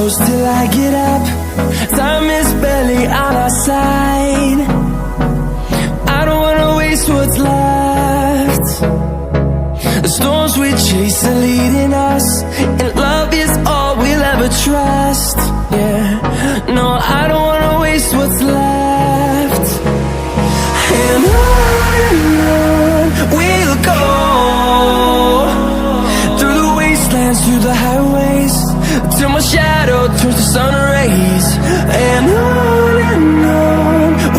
close till I get up. Time is barely on our side. I don't wanna waste what's left. The storms we chase are leading us, and love is all we'll ever trust. Yeah, no, I don't wanna waste what's left. And on we'll go, through the wastelands, through the highways, till my shadow turns to sun rays. And on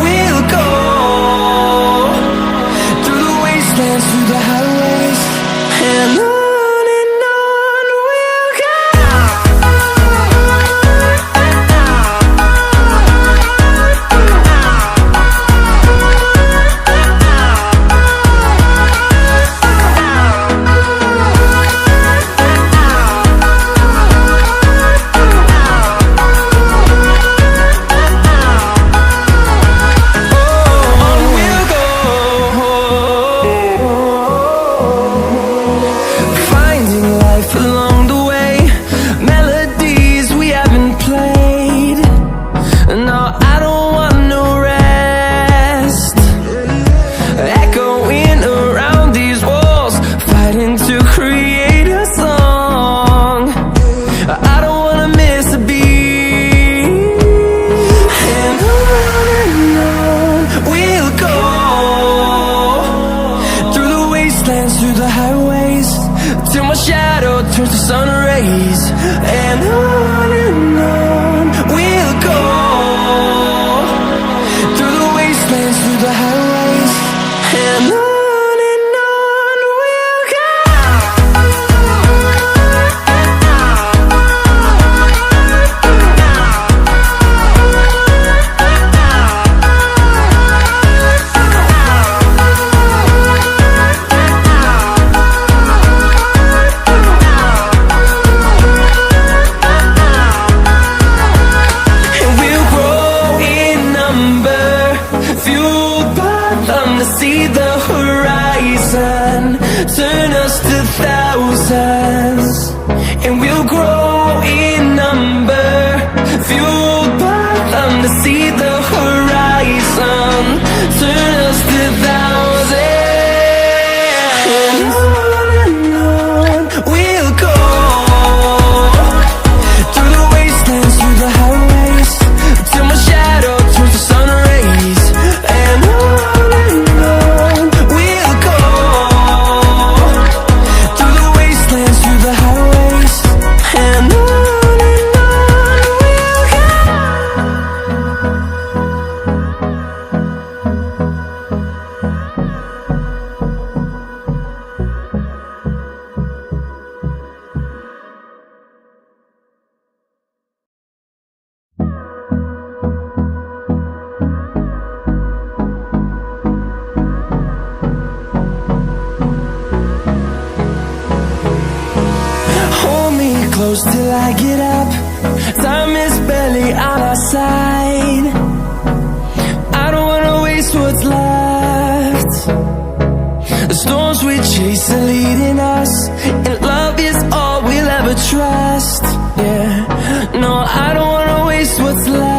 we'll go, through the wastelands, through the highways, and on we'll go. Through the highways, till my shadow turns to sun rays. And on we'll go, through the wastelands, through the highways, and on we'll go. See the horizon, turn us to thousands, and we'll grow in number, fueled by them. To see the horizon, turn us to thousands, and on we'll go, through the wastelands, through the highways, till my shadow turns to sun rays. And close till I get up. Time is barely on our side. I don't wanna waste what's left. The storms we chase are leading us, and love is all we'll ever trust. Yeah, no, I don't wanna waste what's left.